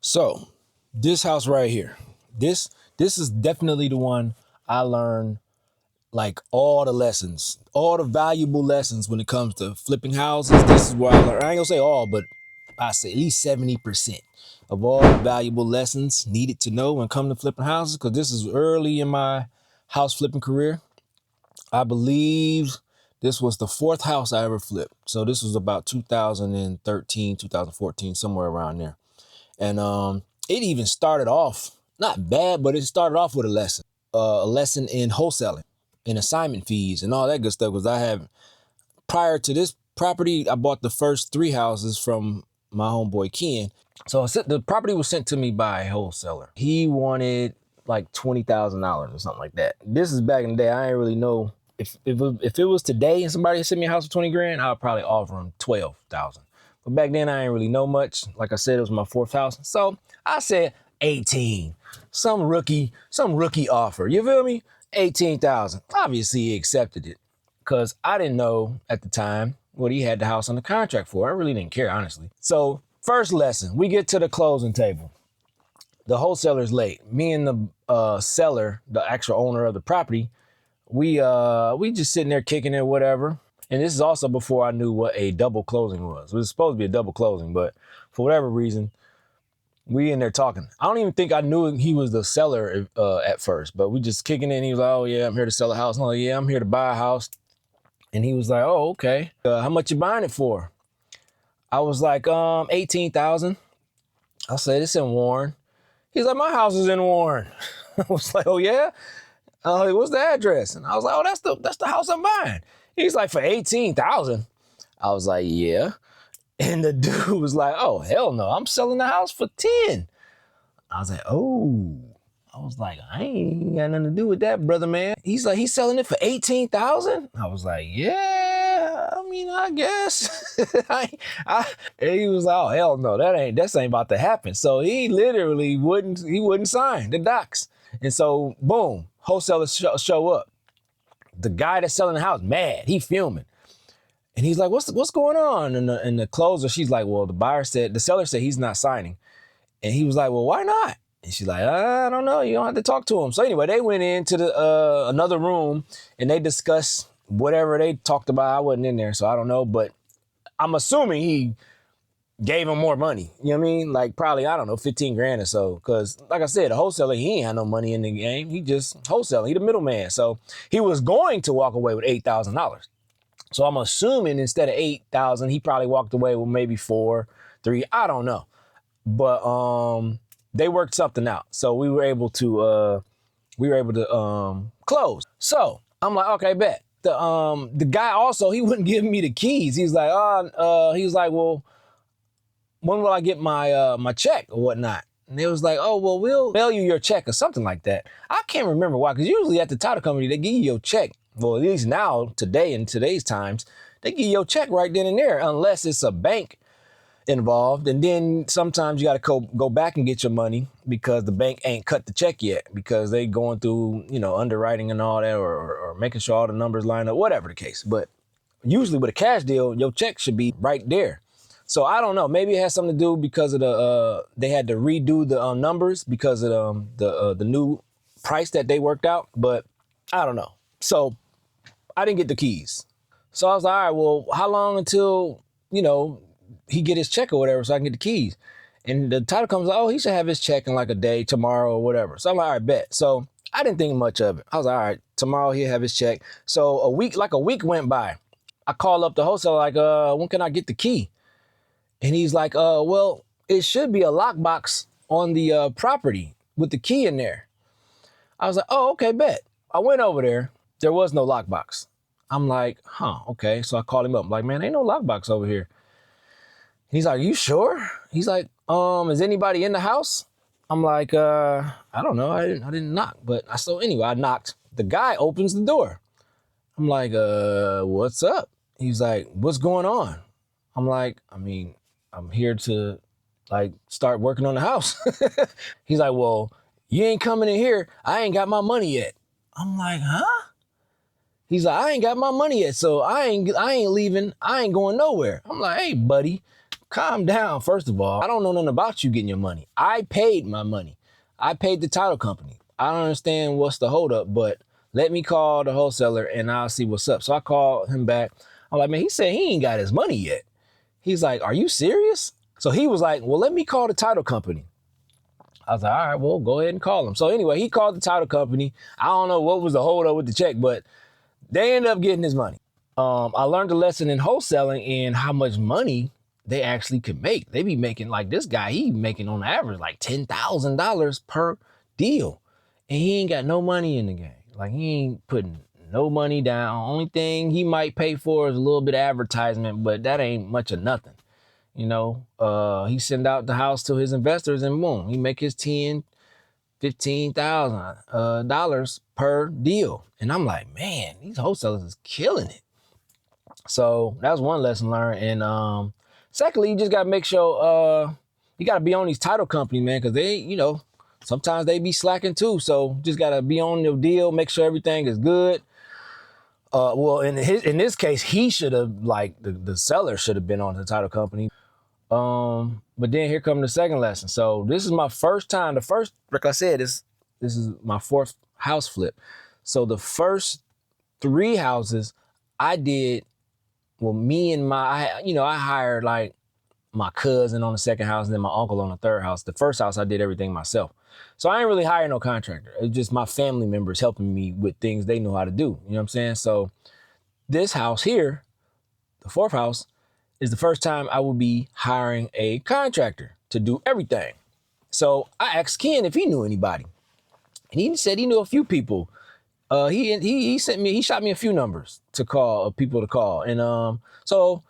So this house right here, this is definitely the one I learned like all the lessons, all the valuable lessons when it comes to flipping houses. This is where I learned. I ain't gonna say all, but I say at least 70% of all the valuable lessons needed to know when it comes to flipping houses. Because this is early in my house flipping career. I believe this was the fourth house I ever flipped. So this was about 2013, 2014, somewhere around there. And it even started off not bad, but it started off with a lesson in wholesaling, in assignment fees, and all that good stuff. Because I have prior to this property, I bought the first three houses from my homeboy Ken. So the property was sent to me by a wholesaler. He wanted like $20,000 or something like that. This is back in the day. I didn't really know if it was today and somebody sent me a house for 20 grand, I would probably offer him 12,000. But back then I didn't really know much. Like I said, it was my fourth house. So I said 18. Some rookie offer. You feel me? 18,000. Obviously he accepted it because I didn't know at the time what he had the house under contract for. I really didn't care, honestly. So first lesson, we get to the closing table. The wholesaler's late. Me and the seller, the actual owner of the property, we just sitting there kicking it, whatever. And this is also before I knew what a double closing was. It was supposed to be a double closing, but for whatever reason, we in there talking. I don't even think I knew he was the seller at first, but we just kicking it. And he was like, "Oh yeah, I'm here to sell a house." And I'm like, "Yeah, I'm here to buy a house." And he was like, "Oh, okay. How much you buying it for?" I was like, 18,000. I said, "It's in Warren." He's like, "My house is in Warren." I was like, "Oh yeah?" What's the address? And I was like, "Oh, that's the house I'm buying." He's like, "For 18,000." I was like, "Yeah." And the dude was like, "Oh, hell no, I'm selling the house for 10." I was like, "Oh." I was like, "I ain't got nothing to do with that, brother, man." He's like, "He's selling it for 18,000?" I was like, "Yeah, I mean, I guess." And he was like, "Oh, hell no, that ain't about to happen." So he literally wouldn't sign the docs. And so, boom, wholesalers show up. The guy that's selling the house, mad, he fuming. And he's like, what's going on? And the closer, she's like, well, the seller said he's not signing. And he was like, well, why not? And she's like, I don't know. You don't have to talk to him. So anyway, they went into the another room and they discussed whatever they talked about. I wasn't in there, so I don't know. But I'm assuming he gave him more money. You know what I mean? Like probably, I don't know, 15 grand or so. Because like I said, the wholesaler, he ain't had no money in the game. He just wholesaling. He the middleman. So he was going to walk away with $8,000. So I'm assuming instead of 8,000, he probably walked away with maybe 4, 3. I don't know. But they worked something out. So we were able to close. So I'm like, okay, bet. The guy also, he wouldn't give me the keys. He was like, well, when will I get my check or whatnot? And they was like, oh, well, we'll mail you your check or something like that. I can't remember why, because usually at the title company, they give you your check. Well, at least now, today, in today's times, they give you your check right then and there, unless it's a bank involved. And then sometimes you got to go back and get your money because the bank ain't cut the check yet because they going through, underwriting and all that or making sure all the numbers line up, whatever the case. But usually with a cash deal, your check should be right there. So I don't know. Maybe it has something to do because of they had to redo the numbers because of the new price that they worked out. But I don't know. So I didn't get the keys. So I was like, all right, well, how long until, he get his check or whatever so I can get the keys? And the title comes like, oh, he should have his check in like a day, tomorrow or whatever. So I'm like, all right, bet. So I didn't think much of it. I was like, all right, tomorrow he'll have his check. So a week went by. I called up the wholesaler like, when can I get the key? And he's like, well, it should be a lockbox on the property with the key in there. I was like, oh, okay, bet. I went over there. There was no lockbox. I'm like, okay. So I called him up. I'm like, man, ain't no lockbox over here. He's like, you sure? He's like, is anybody in the house? I'm like, I don't know. I didn't knock. So anyway, I knocked. The guy opens the door. I'm like, what's up? He's like, what's going on? I'm like, I'm here to start working on the house. He's like, well, you ain't coming in here. I ain't got my money yet. I'm like, huh? He's like, I ain't got my money yet, so I ain't leaving. I ain't going nowhere. I'm like, hey, buddy, calm down, first of all. I don't know nothing about you getting your money. I paid my money. I paid the title company. I don't understand what's the holdup, but let me call the wholesaler and I'll see what's up. So I called him back. I'm like, man, he said he ain't got his money yet. He's like, are you serious? So he was like, well, let me call the title company. I was like, all right, well, go ahead and call him. So anyway, he called the title company. I don't know what was the holdup with the check, but they ended up getting his money. I learned a lesson in wholesaling and how much money they actually could make. They be making, like this guy, he making on average like $10,000 per deal. And he ain't got no money in the game. Like he ain't putting no money down. Only thing he might pay for is a little bit of advertisement, but that ain't much of nothing. You know, he send out the house to his investors and boom, he make his $15,000 per deal. And I'm like, man, these wholesalers is killing it. So that was one lesson learned. And secondly, you just gotta make sure you gotta be on these title companies, man, because they, you know, sometimes they be slacking too. So just gotta be on your deal, make sure everything is good. Well, in this case, he should have, like, the seller should have been on the title company. But then here comes the second lesson. So this is my first time. The first, like I said, this is my fourth house flip. So the first 3 houses I did, well, me and I hired like my cousin on the second house and then my uncle on the third house. The first house I did everything myself. So I ain't really hired no contractor. It's just my family members helping me with things they know how to do. You know what I'm saying? So this house here, the fourth house, is the first time I would be hiring a contractor to do everything. So I asked Ken if he knew anybody. And he said he knew a few people. He shot me a few numbers to call, people to call. And so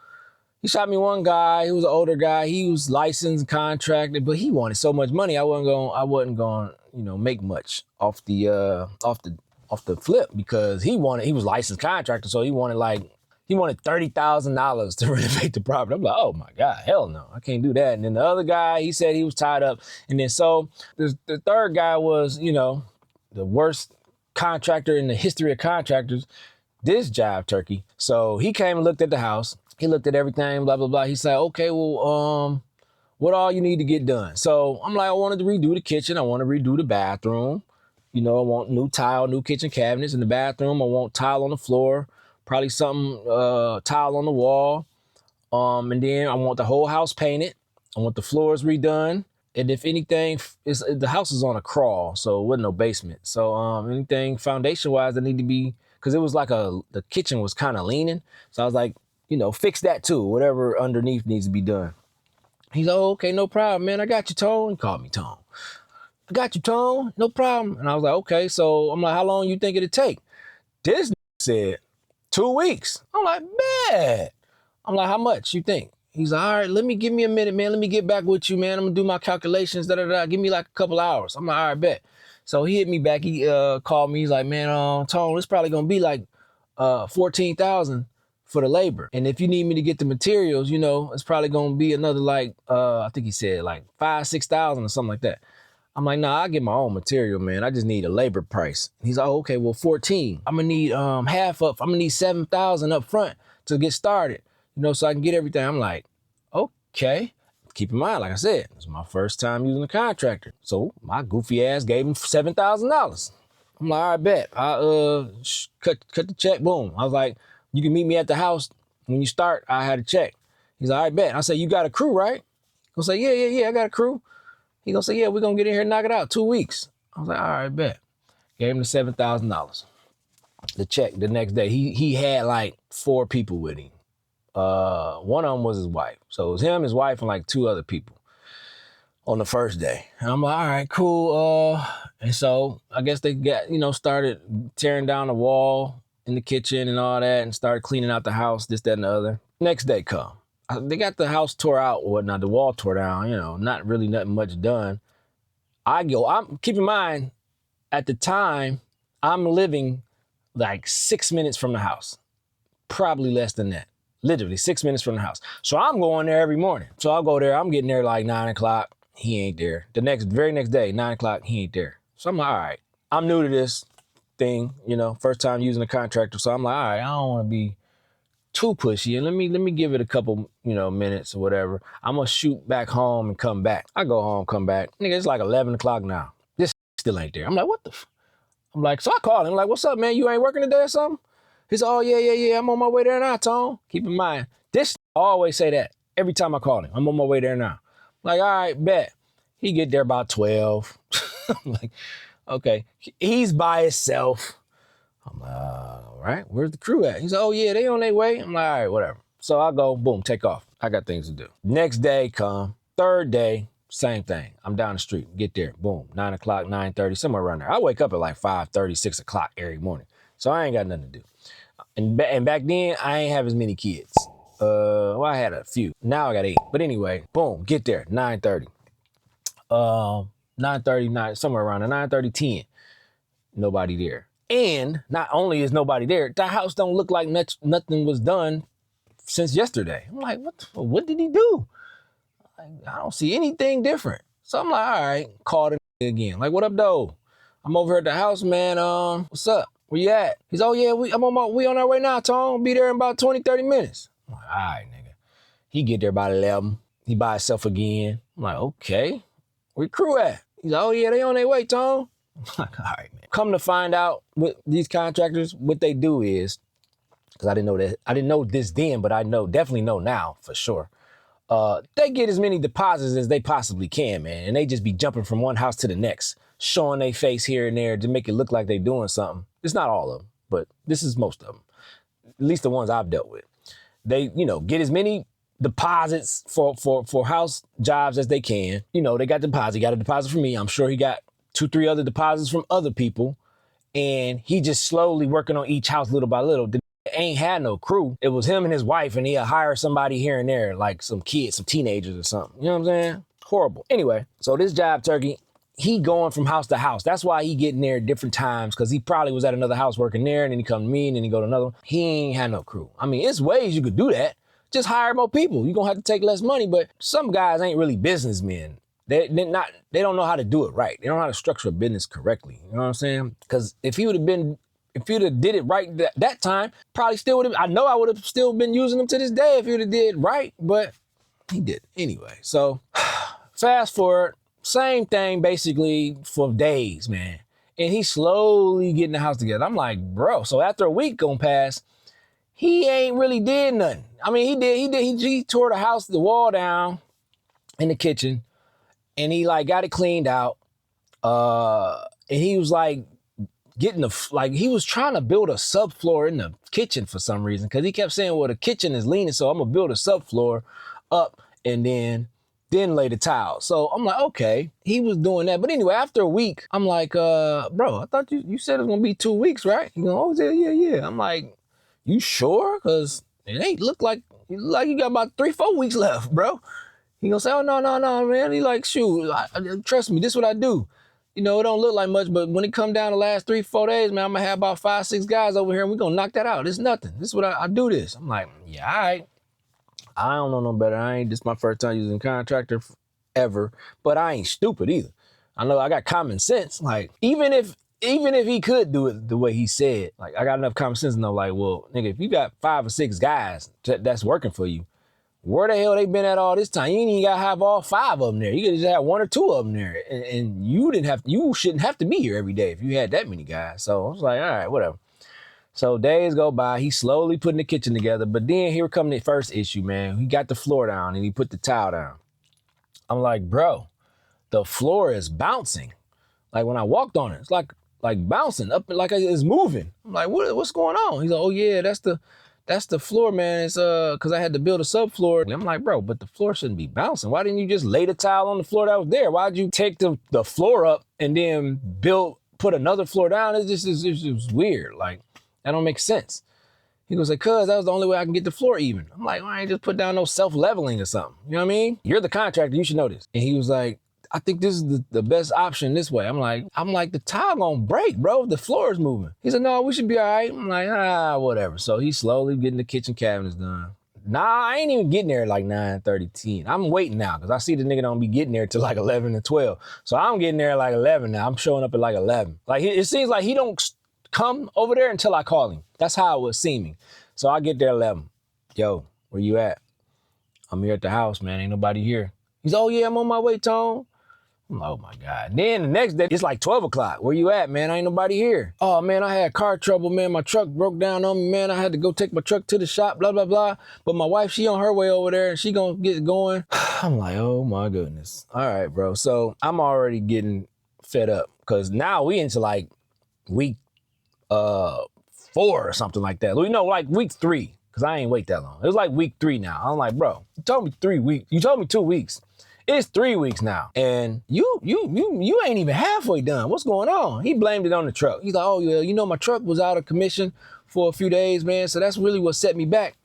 he shot me one guy who was an older guy. He was licensed, contracted, but he wanted so much money. I wasn't going, make much off the flip because he was licensed contractor. So he wanted $30,000 to renovate the property. I'm like, oh my God, hell no, I can't do that. And then the other guy, he said he was tied up. And then so the third guy was, the worst contractor in the history of contractors, this jive turkey. So he came and looked at the house. He looked at everything, blah, blah, blah. He said, okay, well, what all you need to get done? So I'm like, I wanted to redo the kitchen. I want to redo the bathroom. I want new tile, new kitchen cabinets in the bathroom. I want tile on the floor. Probably something, tile on the wall. And then I want the whole house painted. I want the floors redone. And if anything, the house is on a crawl, so it wasn't no basement. So anything foundation-wise that need to be, because it was like the kitchen was kind of leaning. So I was like, fix that too, whatever underneath needs to be done. He's like, oh, okay, no problem, man. I got you, Tone. He called me Tone. I got you, Tone. No problem. And I was like, okay. So I'm like, how long you think it'd take? This said 2 weeks. I'm like, bet. I'm like, how much you think? He's like, all right, give me a minute, man. Let me get back with you, man. I'm gonna do my calculations, Give me like a couple hours. I'm like, all right, bet. So he hit me back. He called me. He's like, man, Tone, it's probably gonna be like 14,000 for the labor. And if you need me to get the materials, it's probably gonna be another like, I think he said like 5,000-6,000 or something like that. I'm like, nah, I get my own material, man. I just need a labor price. He's like, okay, well, 14. I'm gonna need half up. I'm gonna need 7,000 up front to get started, so I can get everything. I'm like, okay. Keep in mind, like I said, it's my first time using a contractor. So my goofy ass gave him $7,000. I'm like, all right, bet. I cut the check, boom. I was like, you can meet me at the house when you start. I had a check. He's like, all right, bet. I said, you got a crew, right? I say, yeah, I got a crew. He gonna say, yeah, we're gonna get in here and knock it out 2 weeks. I was like, all right, bet. Gave him the $7,000. The check the next day. He had like 4 people with him. One of them was his wife. So it was him, his wife, and like 2 other people on the first day. And I'm like, all right, cool. And so I guess they got, started tearing down the wall in the kitchen and all that and started cleaning out the house, this, that, and the other. Next day come. They got the house tore out or whatnot, the wall tore down, not really nothing much done. Keep in mind, at the time, I'm living like 6 minutes from the house. Probably less than that. Literally 6 minutes from the house. So I'm going there every morning. So I'll go there. I'm getting there like 9 o'clock. He ain't there. The very next day, 9 o'clock, he ain't there. So I'm like, all right, I'm new to this thing, first time using a contractor. So I'm like, all right, I don't want to be too pushy, and let me give it a couple, minutes or whatever. I'm gonna shoot back home and come back. I go home, come back. Nigga, it's like 11 o'clock now. This still ain't there. I'm like, what the I'm like, so I called him, like, what's up, man? You ain't working today or something? He said, oh, yeah, I'm on my way there now, Tone. Keep in mind, this I always say that every time I call him. I'm on my way there now. I'm like, all right, bet. He get there about 12. I'm like, okay. He's by himself. I'm like, all right, where's the crew at? He said, oh, yeah, they on their way. I'm like, all right, whatever. So I go, boom, take off. I got things to do. Next day come, third day, same thing. I'm down the street, get there, boom, 9 o'clock, 9:30, somewhere around there. I wake up at like 5:30, 6 o'clock every morning. So I ain't got nothing to do. And back then, I ain't have as many kids. Well, I had a few. Now I got 8. But anyway, boom, get there, 9:30. 9:30, somewhere around there, 9:30, 10. Nobody there. And not only is nobody there, the house don't look like nothing was done since yesterday. I'm like, what did he do? I don't see anything different. So I'm like, all right, called him again. Like, what up, though? I'm over at the house, man. What's up? Where you at? He's, oh, yeah, we on our way now, Tom. Be there in about 20, 30 minutes. I'm like, all right, nigga. He get there about 11. He by himself again. I'm like, okay. Where crew at? He's like, oh, yeah, they on their way, Tom. I'm like, all right, man. Come to find out, with these contractors, what they do is, because I didn't know this then, but I definitely know now for sure. They get as many deposits as they possibly can, man. And they just be jumping from one house to the next, showing their face here and there to make it look like they doing something. It's not all of them, but this is most of them. At least the ones I've dealt with. They, get as many deposits for house jobs as they can. They got deposit. He got a deposit from me. I'm sure he got 2, 3 other deposits from other people. And he just slowly working on each house little by little. Ain't had no crew. It was him and his wife, and he'll hire somebody here and there, like some kids, some teenagers or something. You know what I'm saying? Horrible. Anyway, so this job turkey, he going from house to house. That's why he getting there at different times, because he probably was at another house working there, and then he come to me, and then he go to another one. He ain't had no crew. I mean, it's ways you could do that. Just hire more people. You're gonna have to take less money, but some guys ain't really businessmen. They don't know how to do it right. They don't know how to structure a business correctly. You know what I'm saying? Because if you'd have did it right that time, probably still would have, I know I would have still been using them to this day if he would have did right, but he did anyway. So fast forward, same thing basically for days, man. And he's slowly getting the house together. I'm like, bro, so after a week gonna pass, he ain't really did nothing. I mean, he tore the house, the wall down in the kitchen, and he like got it cleaned out. And he was like, he was trying to build a subfloor in the kitchen for some reason, because he kept saying, well, the kitchen is leaning, so I'm gonna build a subfloor up and then lay the tile. So I'm like, okay, he was doing that. But anyway, after a week, I'm like, bro, I thought you said it was gonna be 2 weeks, right? He goes, oh, yeah. I'm like, you sure? Because it ain't look like you got about 3, 4 weeks left, bro. He gonna say, oh, no, man. He like, shoot, trust me, this is what I do. It don't look like much, but when it come down the last 3, 4 days, man, I'm gonna have about 5, 6 guys over here, and we're gonna knock that out. It's nothing. This is what I do this. I'm like, yeah, all right. I don't know no better. This is my first time using contractor ever, but I ain't stupid either. I know I got common sense. Like, even if he could do it the way he said, like, I got enough common sense to know, like, well, nigga, if you got 5 or 6 guys that's working for you, where the hell they been at all this time? You ain't even gotta have all 5 of them there. You could just have 1 or 2 of them there. And you shouldn't have to be here every day if you had that many guys. So I was like, all right, whatever. So days go by, he's slowly putting the kitchen together. But then here come the first issue, man. He got the floor down and he put the tile down. I'm like, bro, the floor is bouncing. Like when I walked on it, it's like bouncing up, like it's moving. I'm like, what's going on? He's like, oh yeah, that's the floor, man. It's because I had to build a subfloor. And I'm like, bro, but the floor shouldn't be bouncing. Why didn't you just lay the tile on the floor that was there? Why'd you take the floor up and then put another floor down? It's just weird. Like, that don't make sense. He goes like, cuz that was the only way I can get the floor even. I'm like, I ain't just put down no self-leveling or something. You know what I mean? You're the contractor, you should know this. And he was like, I think this is the best option this way. I'm like, the tile gonna break, bro. The floor is moving. He said, no, we should be all right. I'm like, whatever. So he's slowly getting the kitchen cabinets done. Nah, I ain't even getting there at like 9:30, 10. I'm waiting now because I see the nigga don't be getting there till like 11 and 12. So I'm getting there at like 11 now. I'm showing up at like 11. Like it seems like he don't come over there until I call him. That's how it was seeming. So I get there 11. yo, where you at? I'm here at the house, man. Ain't nobody here. He's, oh yeah, I'm on my way, Tone. I'm like, oh my God. Then the next day, it's like 12 o'clock. Where you at, man? Ain't nobody here. Oh man, I had car trouble, man. My truck broke down on me, man. I had to go take my truck to the shop, blah, blah, blah. But my wife, she on her way over there and she gonna get going. I'm like, oh my goodness. All right, bro. So I'm already getting fed up because now we into like week 4 or something like that. You know, like week 3, because I ain't wait that long. It was like week 3 now. I'm like, bro, you told me 3 weeks. You told me 2 weeks. It's 3 weeks now, and you ain't even halfway done. What's going on? He blamed it on the truck. He's like, oh yeah, you know my truck was out of commission for a few days, man. So that's really what set me back.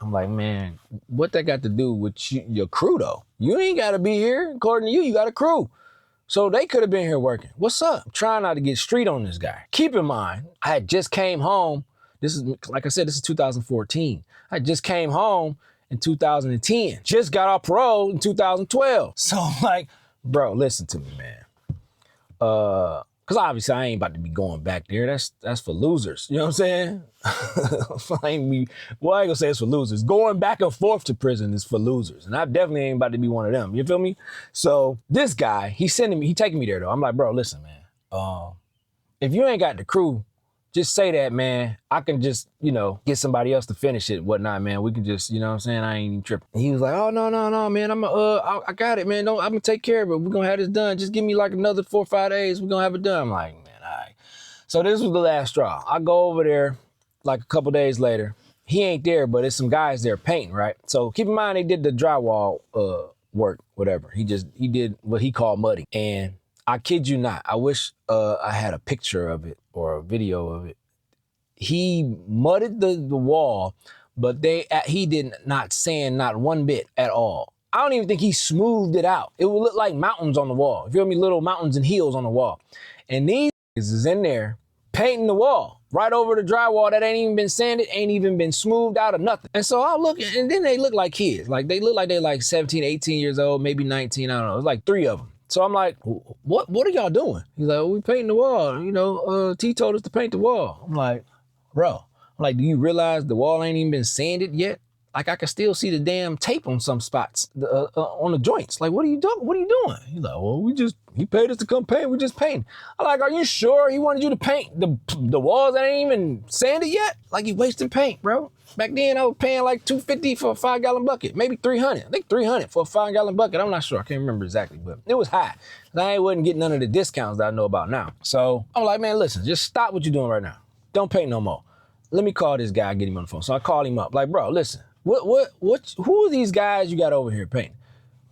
I'm like, man, what that got to do with your crew though? You ain't got to be here. According to you, you got a crew. So they could have been here working. What's up? I'm trying not to get street on this guy. Keep in mind, I had just came home. This is, like I said, this is 2014. I just came home in 2010. Just got off parole in 2012. So I'm like, bro, listen to me, man. Cause obviously I ain't about to be going back there. That's for losers. You know what I'm saying? I ain't gonna say it's for losers. Going back and forth to prison is for losers. And I definitely ain't about to be one of them. You feel me? So this guy, he taking me there though. I'm like, bro, listen, man. If you ain't got the crew, just say that, man. I can just, get somebody else to finish it and whatnot, man. We can just, you know what I'm saying? I ain't even tripping. And he was like, oh, no, man. I got it, man. I'm going to take care of it. We're going to have this done. Just give me like another 4 or 5 days. We're going to have it done. I'm like, man, all right. So this was the last straw. I go over there like a couple days later. He ain't there, but it's some guys there painting, right? So keep in mind, they did the drywall work, whatever. He did what he called mudding. And I kid you not, I wish I had a picture of it or a video of it. He mudded the wall, but he did not sand not one bit at all. I don't even think he smoothed it out. It would look like mountains on the wall. You feel me? Little mountains and hills on the wall. And these is in there painting the wall right over the drywall that ain't even been sanded, ain't even been smoothed out or nothing. And so I look, and then they look like kids. Like they look like they're like 17, 18 years old, maybe 19, I don't know. It's like 3 of them. So I'm like, what are y'all doing? He's like, we painting the wall. T told us to paint the wall. I'm like, bro, do you realize the wall ain't even been sanded yet? Like I can still see the damn tape on some spots, on the joints. Like, what are you doing? What are you doing? He's like, well, he paid us to come paint. We just paint. I'm like, are you sure he wanted you to paint the walls that ain't even sanded yet? Like you wasting paint, bro. Back then I was paying like $250 for a 5-gallon bucket, maybe $300. I think $300 for a 5-gallon bucket. I'm not sure. I can't remember exactly, but it was high. I wasn't getting none of the discounts that I know about now. So I'm like, man, listen, just stop what you're doing right now. Don't paint no more. Let me call this guy, get him on the phone. So I called him up, like, bro, listen, who are these guys you got over here painting?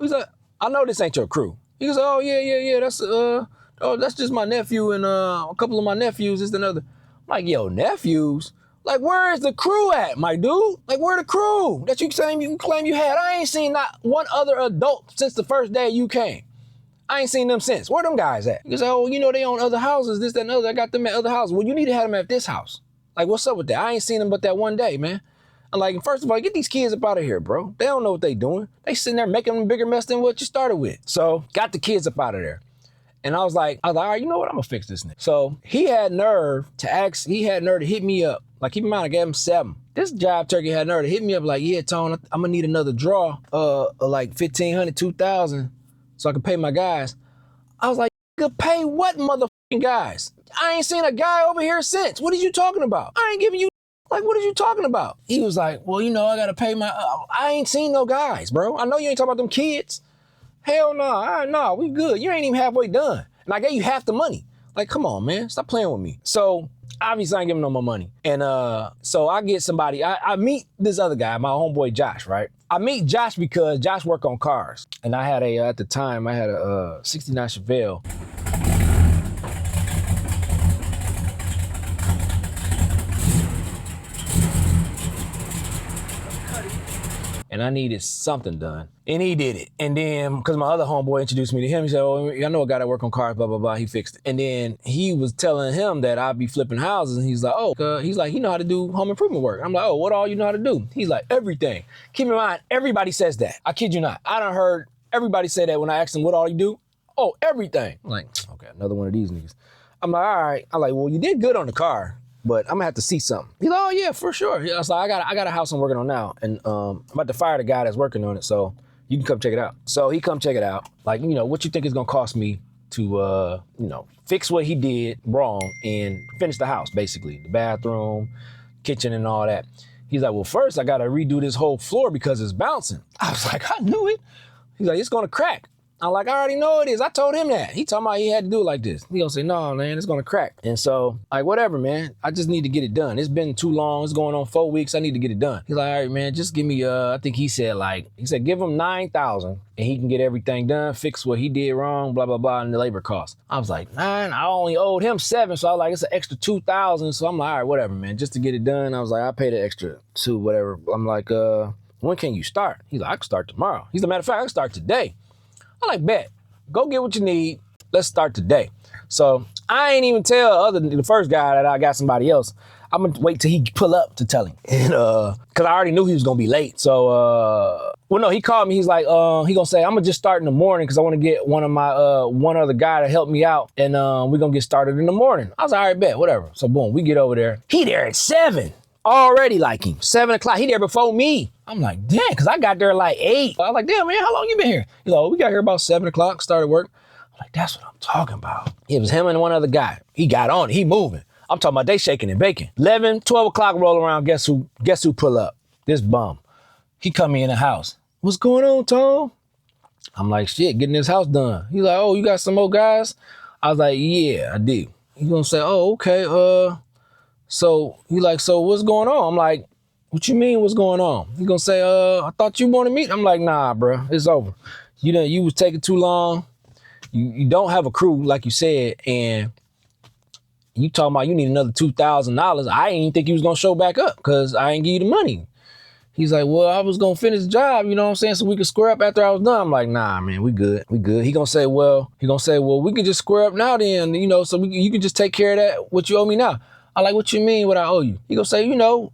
He's like, I know this ain't your crew. He goes, oh yeah, that's just my nephew and a couple of my nephews. It's another. I'm like, yo, nephews? Like, where is the crew at, my dude? Like, where the crew that you claim you had? I ain't seen not one other adult since the first day you came. I ain't seen them since. Where them guys at? He goes, oh, they own other houses, this, that, and other. I got them at other houses. Well, you need to have them at this house. Like, what's up with that? I ain't seen them but that one day, man. I'm like, first of all, get these kids up out of here, bro. They don't know what they doing. They sitting there making a bigger mess than what you started with. So, got the kids up out of there. And I was like, all right, you know what? I'm gonna fix this nigga. So he had nerve to hit me up. Like, keep in mind, I gave him 7. This job turkey had nerve to hit me up like, yeah, Tone, I'm gonna need another draw, like $1,500, $2,000, so I can pay my guys. I was like, nigga, pay what motherfucking guys? I ain't seen a guy over here since. What are you talking about? I ain't giving you, like, what are you talking about? He was like, well, I gotta pay my, I ain't seen no guys, bro. I know you ain't talking about them kids. Hell no, no, we good. You ain't even halfway done. And I gave you half the money. Like, come on, man, stop playing with me. So obviously I ain't giving no more money. And so I get somebody, I meet this other guy, my homeboy Josh, right? I meet Josh because Josh worked on cars. And I had at the time, I had a 69 Chevelle. And I needed something done. And he did it. And then, because my other homeboy introduced me to him, he said, oh, I know a guy that work on cars, blah, blah, blah. He fixed it. And then he was telling him that I'd be flipping houses. And he's like, he know how to do home improvement work. I'm like, oh, what all you know how to do? He's like, everything. Keep in mind, everybody says that. I kid you not. I done heard everybody say that when I asked them what all you do. Oh, everything. I'm like, okay, another one of these niggas. I'm like, all right. I'm like, well, you did good on the car. but I'm gonna have to see something. He's like, oh yeah, for sure. Yeah, so I got a house I'm working on now, and I'm about to fire the guy that's working on it, so you can come check it out. So he come check it out. Like, what you think it's gonna cost me to, fix what he did wrong and finish the house, basically. The bathroom, kitchen, and all that. He's like, well, first I gotta redo this whole floor because it's bouncing. I was like, I knew it. He's like, it's gonna crack. I'm like, I already know it is. I told him that. He talking about he had to do it like this. He gonna say, no, man, it's gonna crack. And so, like, whatever, man. I just need to get it done. It's been too long. It's going on 4 weeks. I need to get it done. He's like, all right, man, just give me, I think he said give him 9,000 and he can get everything done, fix what he did wrong, blah, blah, blah, and the labor costs. I was like, 9, I only owed him 7. So I was like, it's an extra 2,000. So I'm like, all right, whatever, man, just to get it done. I was like, I'll pay the extra 2, whatever. I'm like, when can you start? He's like, I can start tomorrow. He's like, matter of fact, I can start today. I'm like, bet. Go get what you need. Let's start today. So I ain't even tell the first guy that I got somebody else. I'm gonna wait till he pull up to tell him. And cause I already knew he was gonna be late. So he called me. He's like, he gonna say, I'm gonna just start in the morning because I want to get one of my one other guy to help me out, and we're gonna get started in the morning. I was like, all right, bet, whatever. So boom, we get over there. He there at 7. Already like him. 7 o'clock. He there before me. I'm like, damn, because I got there like 8. I was like, damn, man, how long you been here? He's like, we got here about 7 o'clock, started work. I'm like, that's what I'm talking about. It was him and one other guy. He got on it. He moving. I'm talking about they shaking and baking. 11, 12 o'clock roll around. Guess who pull up? This bum. He come in the house. What's going on, Tom? I'm like, shit, getting this house done. He's like, oh, you got some more guys? I was like, yeah, I do. He gonna say, oh, okay, so he like, so what's going on? I'm like, what you mean what's going on? He gonna say, I thought you wanted me. I'm like, nah, bro, it's over. You was taking too long. You don't have a crew, like you said, and you talking about you need another $2,000. I ain't think you was gonna show back up because I ain't give you the money. He's like, well, I was gonna finish the job, you know what I'm saying, so we could square up after I was done. I'm like, nah, man, we good. He gonna say, well, we could just square up now then, so you can just take care of that, what you owe me now. I'm like, what you mean what I owe you? He gonna say,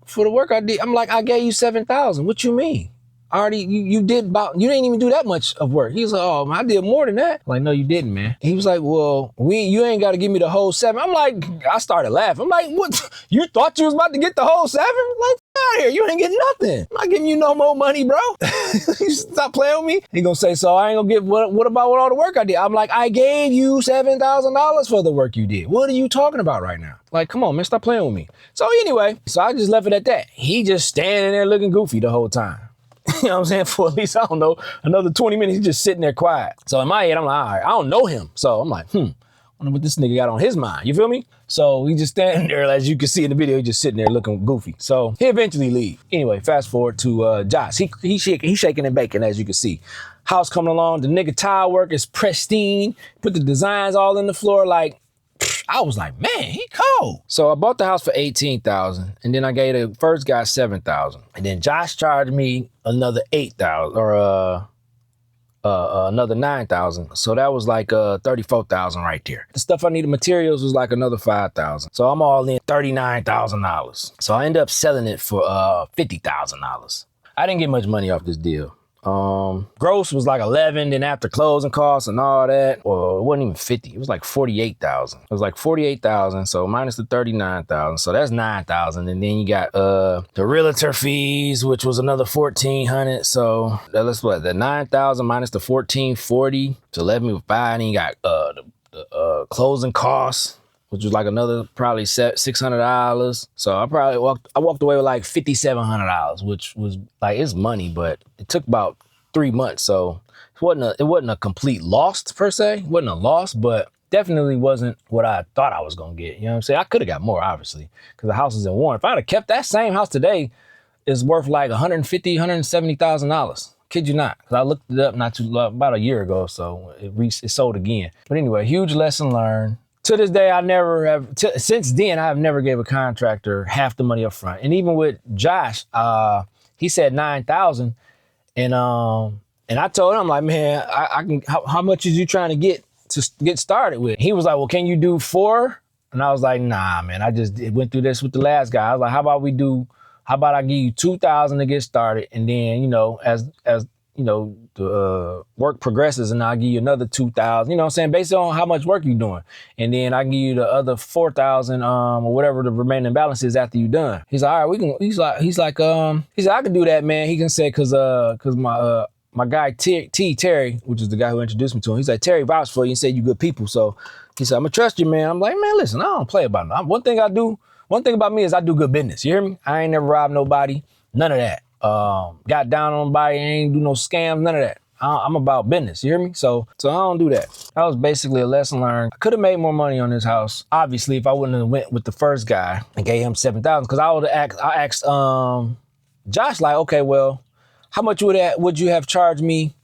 for the work I did. I'm like, I gave you 7,000. What you mean? Already, you didn't even do that much of work. He's like, oh, man, I did more than that. I'm like, no, you didn't, man. He was like, well, you ain't got to give me the whole 7. I'm like, I started laughing. I'm like, what? You thought you was about to get the whole 7? Like, out here, you ain't getting nothing. I'm not giving you no more money, bro. You stop playing with me. He gonna say, so I ain't gonna get, what about all the work I did? I'm like, I gave you $7,000 for the work you did. What are you talking about right now? Like, come on, man, stop playing with me. So anyway, I just left it at that. He just standing there looking goofy the whole time. You know what I'm saying? For at least, I don't know, another 20 minutes, he's just sitting there quiet. So in my head, I'm like, all right, I don't know him. So I'm like, I wonder what this nigga got on his mind. You feel me? So he just standing there, as you can see in the video, he just sitting there looking goofy. So he eventually leave. Anyway, fast forward to Josh. He shaking and baking, as you can see. House coming along, the nigga tile work is pristine. Put the designs all in the floor. Like, I was like, man, he cold. So I bought the house for $18,000, and then I gave the first guy $7,000, and then Josh charged me another $8,000 or another $9,000. So that was like $34,000 right there. The stuff I needed, materials, was like another $5,000. So I'm all in $39,000. So I ended up selling it for $50,000. I didn't get much money off this deal. Gross was like 11, then after closing costs and all that, well, it wasn't even 50. It was like 48,000. It was like 48,000. So minus the 39,000. So that's 9,000. And then you got, the realtor fees, which was another 1,400. So that's what, the 9,000 minus the 1,440 to 11,500. And you got, the closing costs, which was like another probably $600. So I probably walked away with like $5,700, which was like, it's money, but it took about 3 months. So it wasn't a complete loss per se. It wasn't a loss, but definitely wasn't what I thought I was gonna get. You know what I'm saying? I could have got more, obviously, because the house is in Warren. If I'd have kept that same house today, it's worth like $150,000, $170,000. Kid you not, because I looked it up about a year ago, so it sold again. But anyway, huge lesson learned. To this day, since then, I have never gave a contractor half the money up front. And even with Josh, he said 9,000. And I told him, like, man, I can, how much is you trying to get started with? He was like, well, can you do 4? And I was like, nah, man, I just went through this with the last guy. I was like, how about I give you 2,000 to get started? And then, as the work progresses, and I'll give you another 2,000. You know what I'm saying? Based on how much work you're doing, and then I give you the other 4,000 or whatever the remaining balance is after you're done. He's like, all right, we can. He's like, he said I can do that, man. He can say cause my guy Terry, which is the guy who introduced me to him. He's like, Terry vouched for you and said you good people. So he said, I'm gonna trust you, man. I'm like, man, listen, I don't play about it. One thing about me is I do good business. You hear me? I ain't never robbed nobody. None of that. Got down on nobody, ain't do no scams, none of that. I'm about business, you hear me? So I don't do that. That was basically a lesson learned. I could have made more money on this house, obviously, if I wouldn't have went with the first guy and gave him 7,000. Because I asked Josh, like, okay, well, how much would you have charged me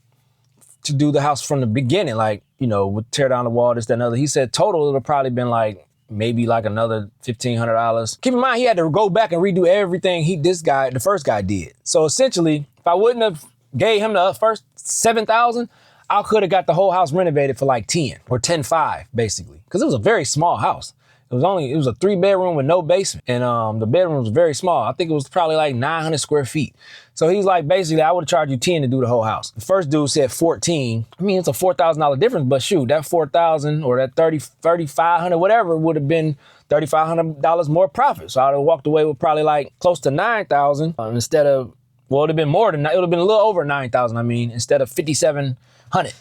to do the house from the beginning? Like, you know, would tear down the wall, this, that, and other. He said total, it'll probably been like maybe like another $1,500. Keep in mind, he had to go back and redo everything the first guy did. So essentially, if I wouldn't have gave him the first 7,000, I could have got the whole house renovated for like 10 or 10.5 basically. Because it was a very small house. It was a 3-bedroom with no basement. And the bedroom was very small. I think it was probably like 900 square feet. So he's like, basically, I would have charged you 10 to do the whole house. The first dude said 14. I mean, it's a $4,000 difference, but shoot, that 4,000 or that 3,500, whatever, would have been $3,500 more profit. So I would have walked away with probably like close to 9,000 instead of, well, it would have been more than that. It would have been a little over 9,000, instead of 5,700.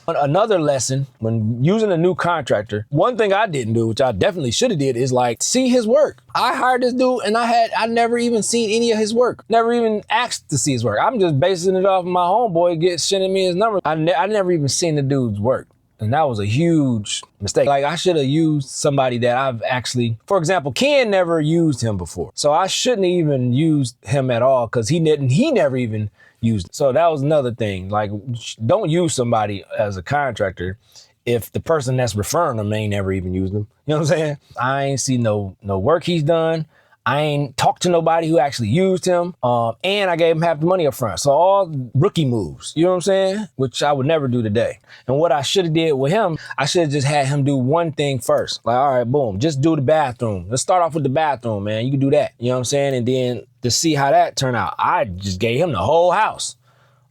Another lesson when using a new contractor, one thing I didn't do, which I definitely should have did, is like see his work. I hired this dude and I never even seen any of his work. Never even asked to see his work. I'm just basing it off of my homeboy sending me his number. I never even seen the dude's work. And that was a huge mistake. Like I should have used somebody that I've actually, for example, Ken never used him before. So I shouldn't have even used him at all because he never even used it. So that was another thing. Like don't use somebody as a contractor if the person that's referring them ain't never even used them. You know what I'm saying? I ain't see no work he's done. I ain't talked to nobody who actually used him. And I gave him half the money up front. So all rookie moves, you know what I'm saying? Which I would never do today. And what I should have did with him, I should have just had him do one thing first. Like, all right, boom, just do the bathroom. Let's start off with the bathroom, man. You can do that. You know what I'm saying? And then to see how that turned out, I just gave him the whole house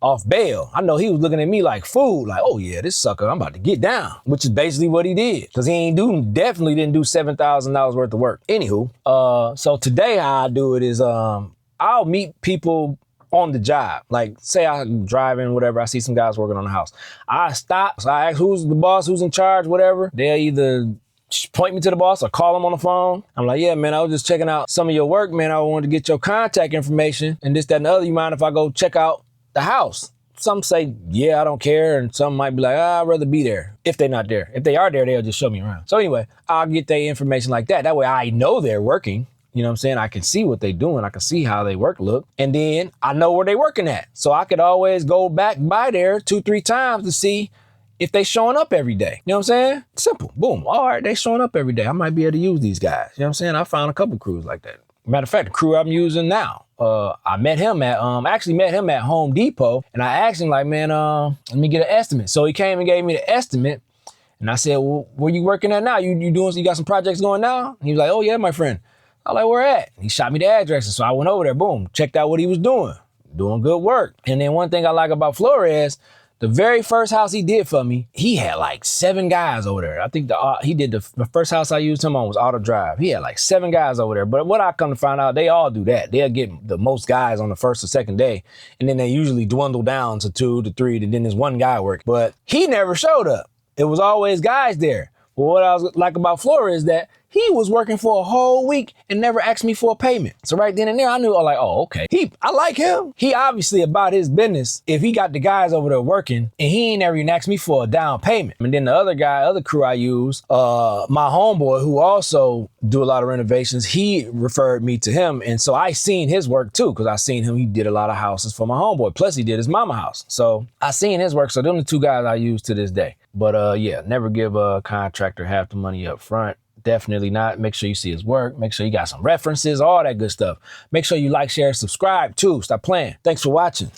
off bail. I know he was looking at me like fool, like, oh yeah, this sucker, I'm about to get down, which is basically what he did. Because he definitely didn't do $7,000 worth of work. Anywho, so today how I do it is I'll meet people on the job. Like say I'm driving, whatever, I see some guys working on the house. I stop, so I ask who's the boss, who's in charge, whatever. They'll either point me to the boss or call him on the phone. I'm like, yeah, man, I was just checking out some of your work, man. I wanted to get your contact information and this, that, and the other. You mind if I go check out the house? Some say, yeah, I don't care. And some might be like, I'd rather be there if they're not there. If they are there, they'll just show me around. So anyway, I'll get their information like that. That way I know they're working. You know what I'm saying? I can see what they're doing. I can see how they look. And then I know where they're working at. So I could always go back by there 2-3 times to see if they showing up every day. You know what I'm saying? Simple. Boom. All right, they showing up every day. I might be able to use these guys. You know what I'm saying? I found a couple crews like that. Matter of fact, the crew I'm using now, I met him at Home Depot, and I asked him like, man, let me get an estimate. So he came and gave me the estimate, and I said, well, where you working at now? You got some projects going now? And he was like, oh yeah, my friend. I was like, where at? He shot me the address, and so I went over there, boom, checked out what he was doing good work. And then one thing I like about Flores, the very first house he did for me, he had like 7 guys over there. I think the first house I used him on was Auto Drive. He had like 7 guys over there. But what I come to find out, they all do that. They'll get the most guys on the first or second day. And then they usually dwindle down to 2 to 3. And then there's one guy working. But he never showed up. It was always guys there. But what I was like about Flores is that he was working for a whole week and never asked me for a payment. So right then and there, I knew, like, oh, okay. I like him. He obviously about his business. If he got the guys over there working and he ain't never even asked me for a down payment. And then the other crew I use, my homeboy who also do a lot of renovations, he referred me to him. And so I seen his work too, because I seen him, he did a lot of houses for my homeboy. Plus he did his mama house. So I seen his work. So them the 2 guys I use to this day. But yeah, never give a contractor half the money up front. Definitely not. Make sure you see his work. Make sure you got some references, all that good stuff. Make sure you like, share, subscribe too. Stop playing. Thanks for watching.